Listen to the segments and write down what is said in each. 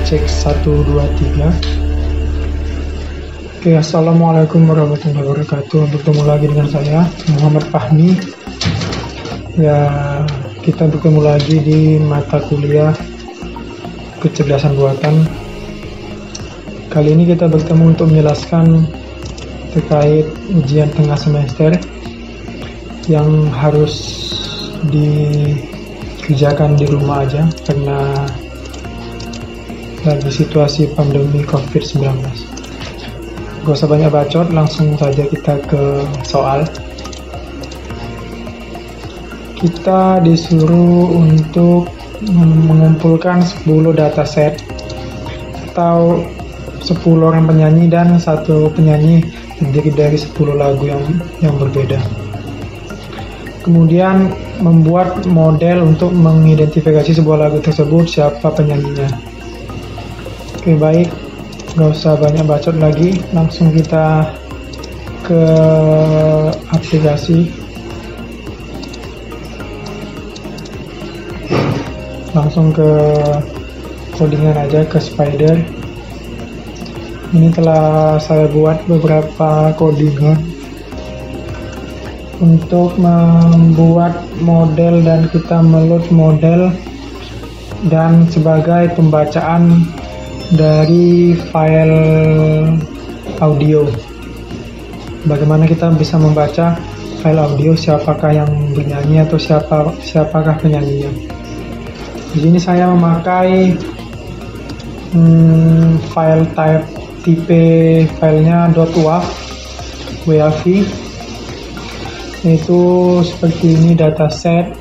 Cek 1, 2, 3. Oke, assalamualaikum warahmatullahi wabarakatuh. Bertemu lagi dengan saya Muhammad Fahmi. Ya, kita bertemu lagi di mata kuliah kecerdasan buatan. Kali ini kita bertemu untuk menjelaskan terkait ujian tengah semester yang harus dikerjakan di rumah aja karena lagi situasi pandemi COVID-19. Gak usah banyak bacot, langsung saja kita ke soal. Kita disuruh untuk mengumpulkan 10 dataset atau 10 orang penyanyi dan satu penyanyi terdiri dari 10 lagu yang berbeda. Kemudian membuat model untuk mengidentifikasi sebuah lagu tersebut, siapa penyanyinya. Oke, baik, gak usah banyak bacot lagi, langsung kita ke aplikasi. Langsung ke codingan aja, ke Spider. Ini telah saya buat beberapa codingan untuk membuat model dan kita meload model dan sebagai pembacaan dari file audio. Bagaimana kita bisa membaca file audio, siapakah yang bernyanyi atau siapakah penyanyinya. Di sini saya memakai file tipe filenya .wav, yaitu seperti ini, dataset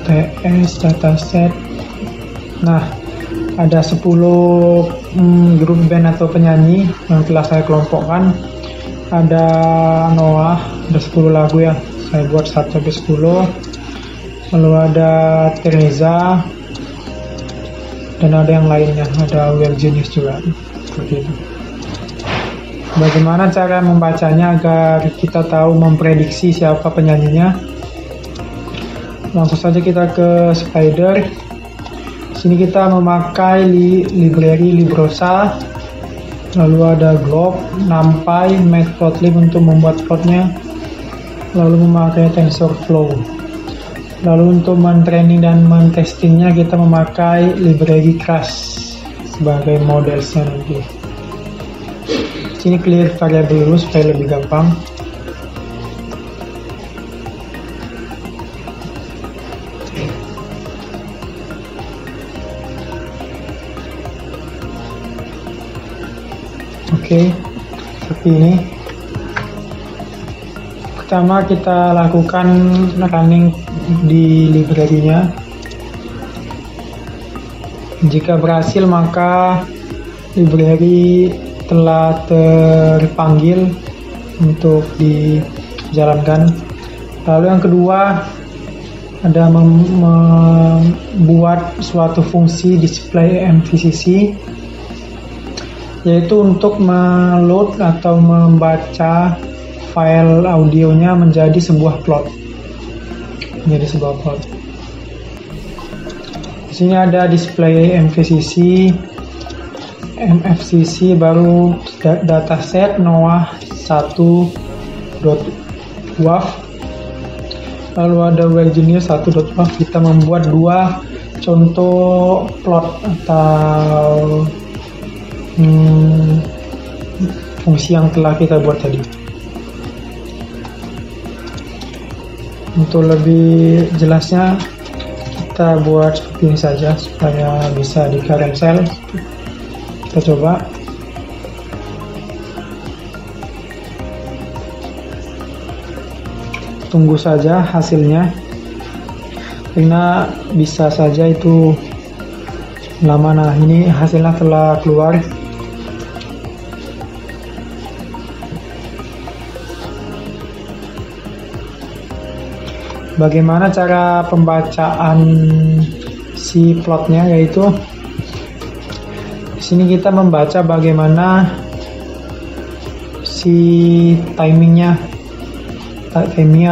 .ts dataset. Nah, ada 10 grup band atau penyanyi yang telah saya kelompokkan. Ada Noah, ada 10 lagu ya, saya buat 1-10. Lalu ada Teresa dan ada yang lainnya, ada Will Genius juga, seperti itu. Bagaimana cara membacanya agar kita tahu memprediksi siapa penyanyinya? Langsung saja kita ke Spider. Sini kita memakai library Librosa, lalu ada Glob, NumPy, Matplotlib untuk membuat plotnya, lalu memakai TensorFlow. Lalu untuk men-training dan men-testingnya kita memakai library Crush sebagai modelsnya nanti. Sini clear variable dulu supaya lebih gampang. Oke, seperti ini. Pertama kita lakukan running di library-nya. Jika berhasil maka library telah terpanggil untuk dijalankan. Lalu yang kedua ada membuat suatu fungsi display MVCC, yaitu untuk meload atau membaca file audionya menjadi sebuah plot. Di sini ada display MFCC, baru dataset NOAH 1.wav, lalu ada WebGenius 1.wav. Kita membuat dua contoh plot atau fungsi yang telah kita buat tadi. Untuk lebih jelasnya kita buat seperti ini saja supaya bisa di carousel. Kita coba. Tunggu saja hasilnya, karena bisa saja itu lama. Nah, ini hasilnya telah keluar. Bagaimana cara pembacaan si plotnya, yaitu di sini kita membaca bagaimana si timingnya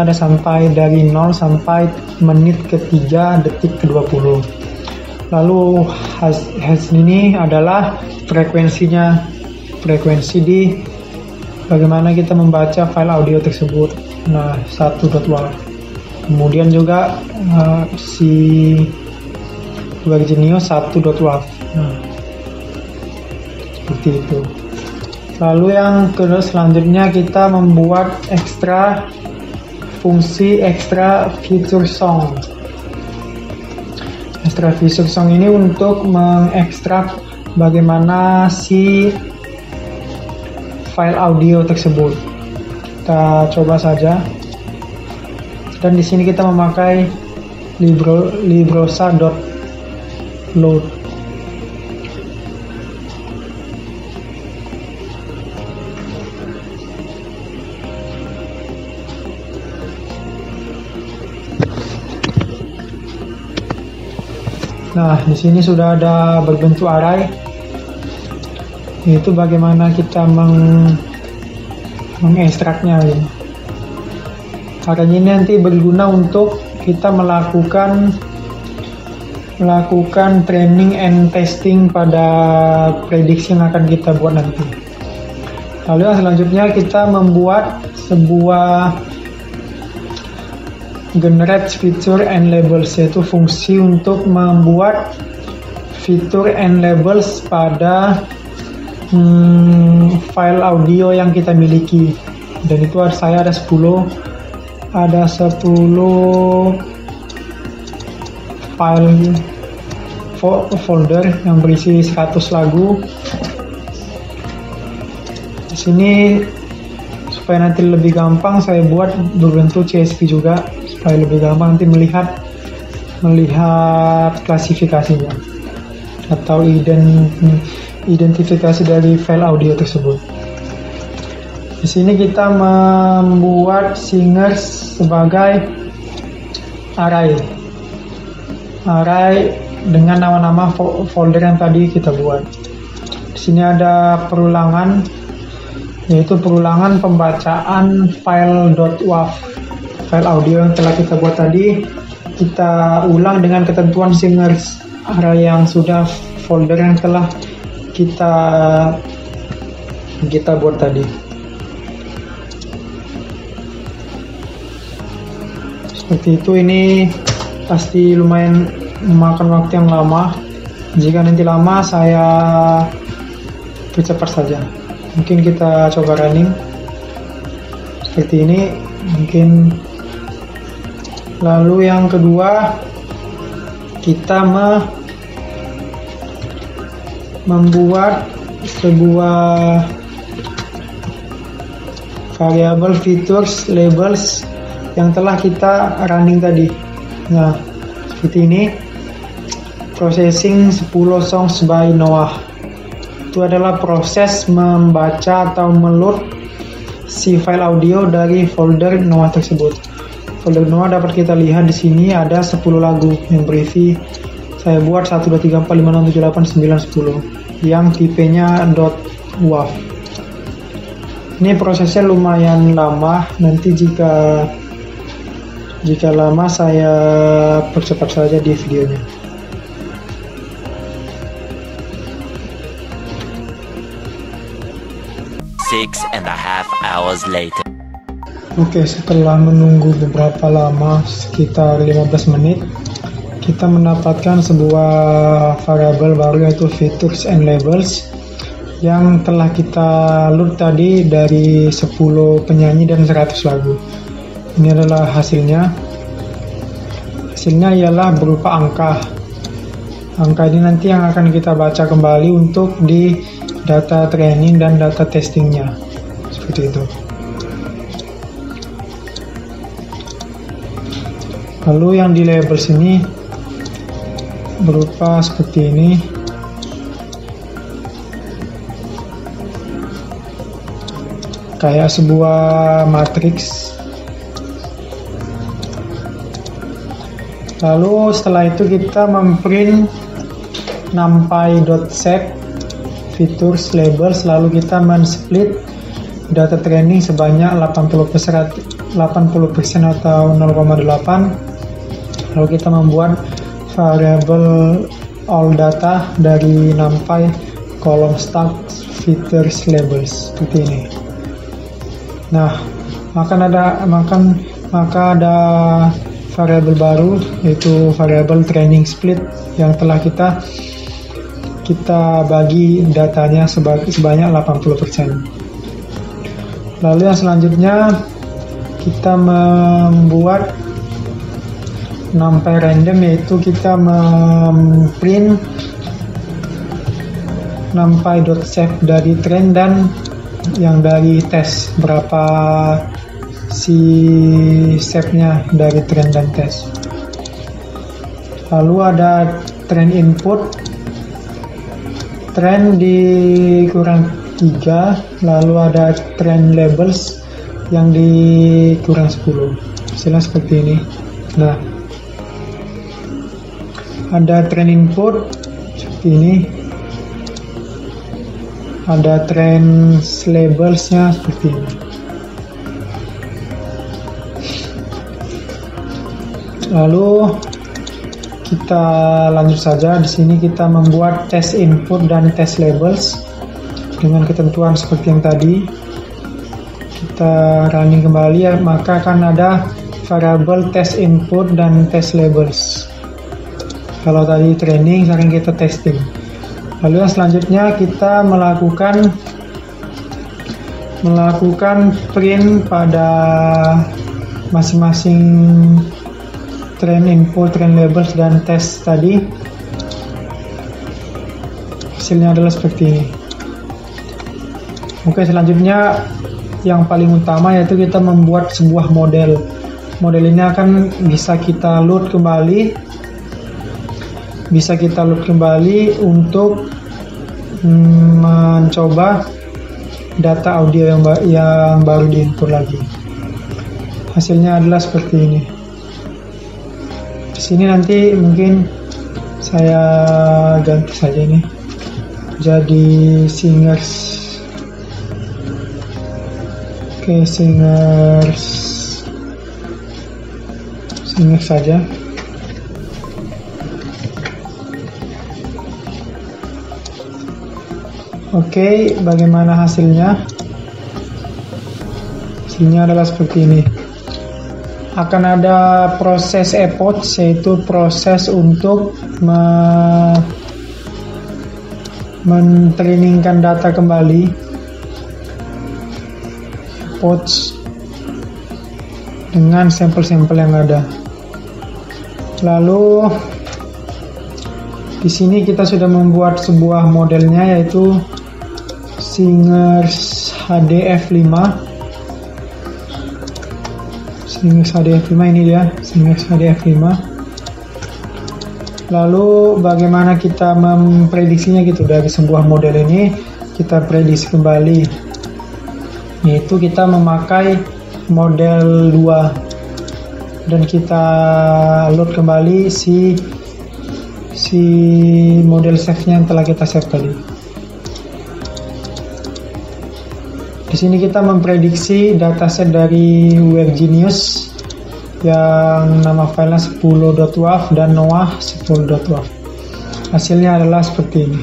ada sampai dari 0 sampai menit ke-3 detik ke-20. Lalu hasil ini adalah frekuensi di bagaimana kita membaca file audio tersebut. Nah, 1.wav. Kemudian juga si WebGenius 1.wav. Nah, seperti itu. Lalu yang selanjutnya kita membuat fungsi extra feature song. Extra feature song ini untuk mengekstrak bagaimana si file audio tersebut. Kita coba saja. Dan di sini kita memakai librosa.load. Nah, di sini sudah ada berbentuk array. Itu bagaimana kita mengekstraknya gitu. Array ini nanti berguna untuk kita melakukan training and testing pada prediksi yang akan kita buat nanti. Lalu yang selanjutnya kita membuat sebuah generate feature and labels, yaitu fungsi untuk membuat fitur and labels pada file audio yang kita miliki. Dan itu saya ada 10 file folder yang berisi 100 lagu. Di sini supaya nanti lebih gampang saya buat berbentuk CSV juga, supaya lebih gampang nanti melihat klasifikasinya atau identifikasi dari file audio tersebut. Di sini kita membuat singers sebagai array dengan nama-nama folder yang tadi kita buat. Di sini ada perulangan, yaitu perulangan pembacaan file.wav, file audio yang telah kita buat tadi. Kita ulang dengan ketentuan singers array yang sudah folder yang telah kita buat tadi. Seperti itu. Ini pasti lumayan memakan waktu yang lama. Jika nanti lama saya percepat saja. Mungkin kita coba running seperti ini mungkin. Lalu yang kedua, kita membuat sebuah variable features labels yang telah kita running tadi. Nah, seperti ini. Processing 10 songs by NOAH. Itu adalah proses membaca atau meload si file audio dari folder NOAH tersebut. Folder NOAH dapat kita lihat di sini ada 10 lagu yang berisi, saya buat 1, 2, 3, 4, 5, 6, 7, 8, 9, 10 yang tipenya .wav. Ini prosesnya lumayan lama, nanti jika lama saya percepat saja di videonya. Six and a half hours later. Oke, setelah menunggu beberapa lama, sekitar 15 menit, kita mendapatkan sebuah variabel baru yaitu features and labels yang telah kita load tadi dari 10 penyanyi dan 100 lagu. Ini adalah hasilnya. Hasilnya ialah berupa angka. Angka ini nanti yang akan kita baca kembali untuk di data training dan data testingnya. Seperti itu. Lalu yang di labels ini berupa seperti ini. Kayak sebuah matriks. Lalu setelah itu kita memprint numpy.set features labels, lalu kita men-split data training sebanyak 80% atau 0,8. Lalu kita membuat variabel all data dari numpy column start features labels seperti ini. Nah, maka ada variabel baru yaitu variabel training split yang telah kita bagi datanya sebanyak 80%. Lalu yang selanjutnya kita membuat numpy random, yaitu kita memprint numpy.save dari train dan yang dari tes, berapa si save-nya dari train dan tes. Lalu ada train input, train dikurang 3, lalu ada train labels yang dikurang 10. Hasilnya seperti ini. Nah, ada train input seperti ini, ada train labelsnya seperti ini. Lalu kita lanjut saja. Di sini kita membuat test input dan test labels dengan ketentuan seperti yang tadi. Kita running kembali ya, maka akan ada variabel test input dan test labels. Kalau tadi training, sekarang kita testing. Lalu yang selanjutnya kita melakukan print pada masing-masing train input, train labels, dan test tadi. Hasilnya adalah seperti ini. Oke, selanjutnya yang paling utama yaitu kita membuat sebuah model. Model ini akan bisa kita load kembali. Untuk mencoba data audio yang baru diinput lagi. Hasilnya adalah seperti ini. Di sini nanti mungkin saya ganti saja ini jadi singers. Oke, singers saja. Oke, bagaimana hasilnya? Hasilnya adalah seperti ini. Akan ada proses epoch, yaitu proses untuk men-trainingkan data kembali. Epoch dengan sampel-sampel yang ada. Lalu di sini kita sudah membuat sebuah modelnya, yaitu Singers HDF5. Singers HDF5 ini dia, Singers HDF5. Lalu bagaimana kita memprediksinya gitu, dari sebuah model ini kita prediksi kembali, yaitu kita memakai model 2 dan kita load kembali si model save-nya yang telah kita save tadi. Di sini kita memprediksi dataset dari Web Genius yang nama filenya 10.wav dan Noah 10.wav. Hasilnya adalah seperti ini.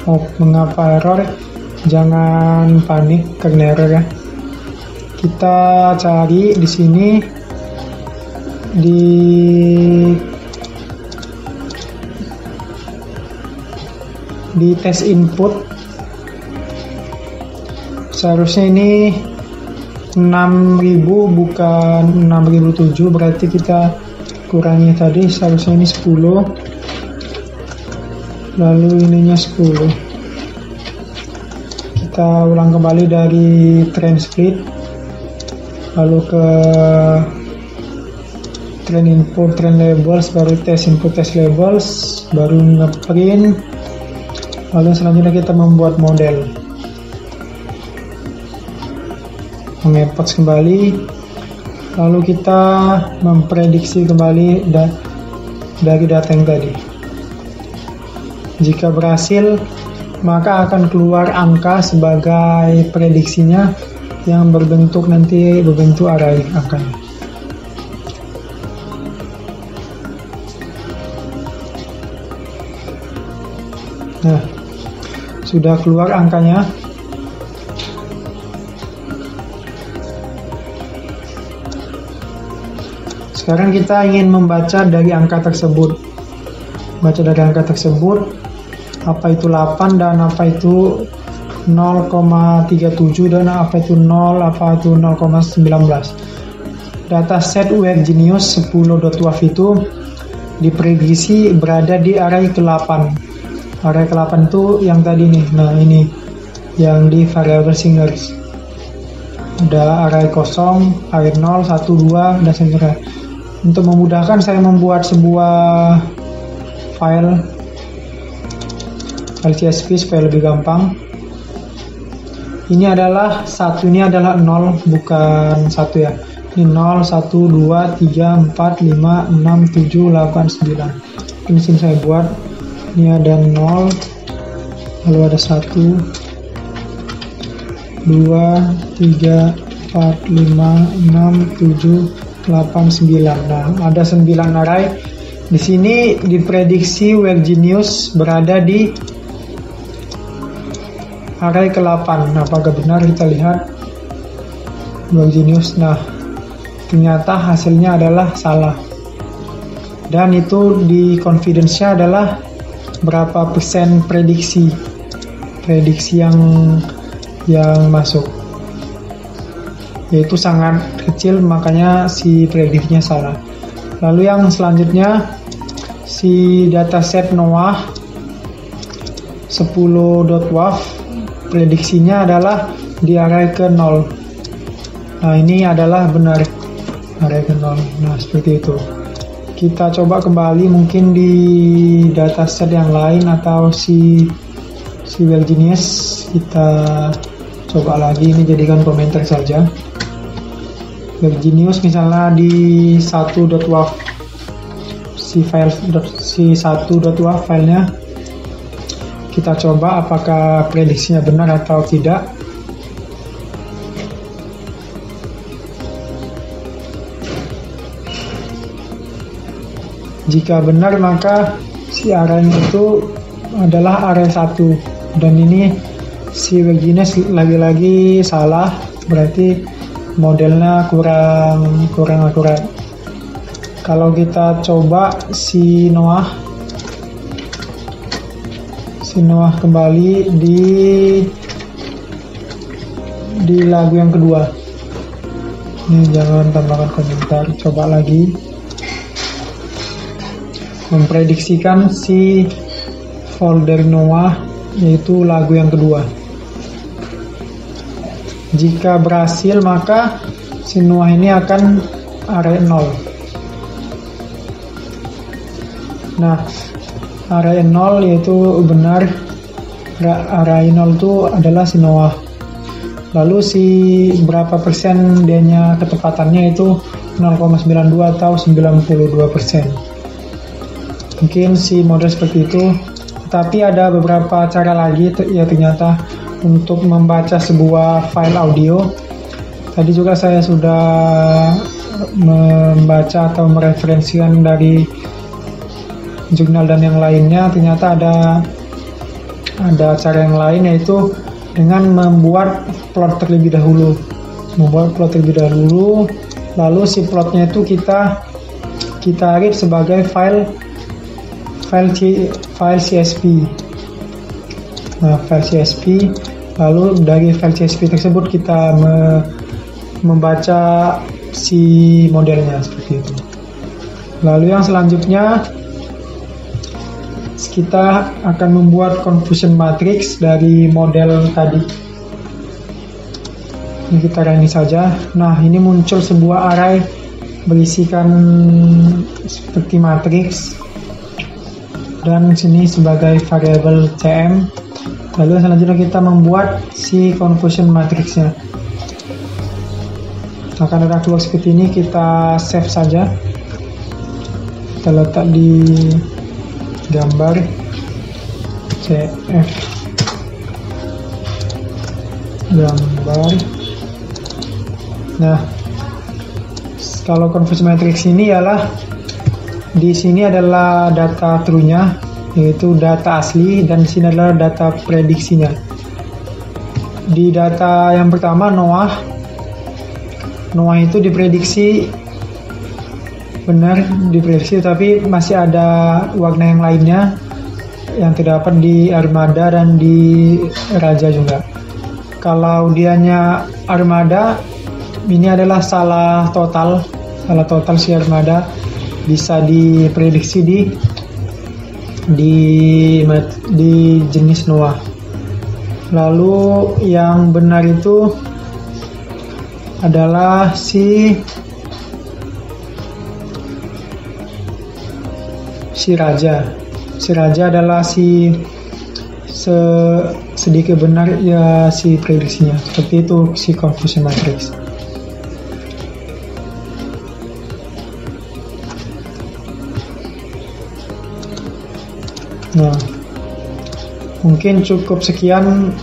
Oh, mengapa error? Jangan panik karena error ya. Kita cari di sini di tes input. Seharusnya ini 6000 bukan 6007, berarti kita kurangi tadi, seharusnya ini 10, lalu ininya 10. Kita ulang kembali dari transcript, lalu ke train input, train labels, baru tes input, tes labels, baru ngeprint, lalu selanjutnya kita membuat model, mengimport kembali, lalu kita memprediksi kembali dari data yang tadi. Jika berhasil, maka akan keluar angka sebagai prediksinya yang berbentuk array angkanya. Nah, sudah keluar angkanya. Sekarang kita ingin membaca dari angka tersebut. Baca dari angka tersebut, apa itu 8 dan apa itu 0,37 dan apa itu 0, apa itu 0,19. Dataset Web Genius 10.wav itu diprediksi berada di array ke-8. Array ke-8 itu yang tadi nih. Nah, ini yang di variable singers. Ada array kosong, array 0, 1, 2 dan seterusnya. Untuk memudahkan saya membuat sebuah file CSV supaya lebih gampang. Ini adalah 0 bukan 1 ya. Ini 0, 1, 2, 3, 4, 5, 6, 7, 8, 9. Ini sini saya buat. Ini ada 0, lalu ada 1, 2, 3, 4, 5, 6, 7, 8, 9. Nah, ada 9 array. Di sini diprediksi Web Genius berada di array ke-8. Nah, apakah benar? Kita lihat Web Genius. Nah, ternyata hasilnya adalah salah. Dan itu di confidence-nya adalah berapa persen prediksi yang masuk. Yaitu sangat kecil, makanya si prediksinya salah. Lalu yang selanjutnya si dataset Noah 10.wav prediksinya adalah di array ke-0. Nah, ini adalah benar array ke-0. Nah, seperti itu. Kita coba kembali mungkin di dataset yang lain atau si Web Genius. Kita coba lagi, ini jadikan komentar saja. Web Genius misalnya di 1.wav, si 1.wav filenya. Kita coba apakah prediksinya benar atau tidak. Jika benar, maka si array itu adalah array 1, dan ini si Web Genius lagi-lagi salah, berarti modelnya kurang akurat. Kalau kita coba si Noah kembali di lagu yang kedua. Ini jangan tambahkan komentar. Coba lagi memprediksikan si folder Noah, yaitu lagu yang kedua. Jika berhasil, maka si Noah ini akan array 0. Nah, array 0 yaitu benar. Array 0 itu adalah si Noah. Lalu si berapa persen dia-nya ketepatannya itu 0,92 atau 92%. Mungkin si model seperti itu. Tapi ada beberapa cara lagi ya ternyata untuk membaca sebuah file audio. Tadi juga saya sudah membaca atau mereferensikan dari jurnal dan yang lainnya. Ternyata ada cara yang lain, yaitu dengan membuat plot terlebih dahulu. Lalu si plotnya itu kita read sebagai file CSV. Nah, file CSV. Lalu dari file CSV tersebut kita membaca si modelnya seperti itu. Lalu yang selanjutnya kita akan membuat confusion matrix dari model tadi. Ini kita running saja. Nah, ini muncul sebuah array berisikan seperti matriks, dan sini sebagai variabel cm. Lalu selanjutnya kita membuat si confusion matrixnya. Akan ada keluar seperti ini. Kita save saja, kita letak di gambar cf gambar. Nah, kalau confusion matrix ini ialah di sini adalah data true-nya, yaitu data asli, dan di sini adalah data prediksinya. Di data yang pertama Noah itu diprediksi benar, tapi masih ada warna yang lainnya yang terdapat di armada dan di raja juga. Kalau dianya armada, ini adalah salah total si armada, bisa diprediksi di jenis Noah. Lalu yang benar itu adalah si raja. Si raja adalah sedikit benar ya si prediksinya. Seperti itu si confusion matrix. Nah, mungkin cukup sekian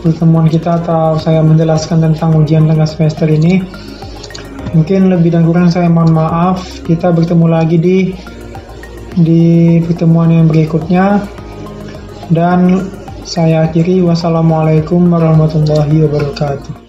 pertemuan kita, atau saya menjelaskan tentang ujian tengah semester ini. Mungkin lebih dan kurang saya mohon maaf. Kita bertemu lagi di pertemuan yang berikutnya, dan saya akhiri. Wassalamualaikum warahmatullahi wabarakatuh.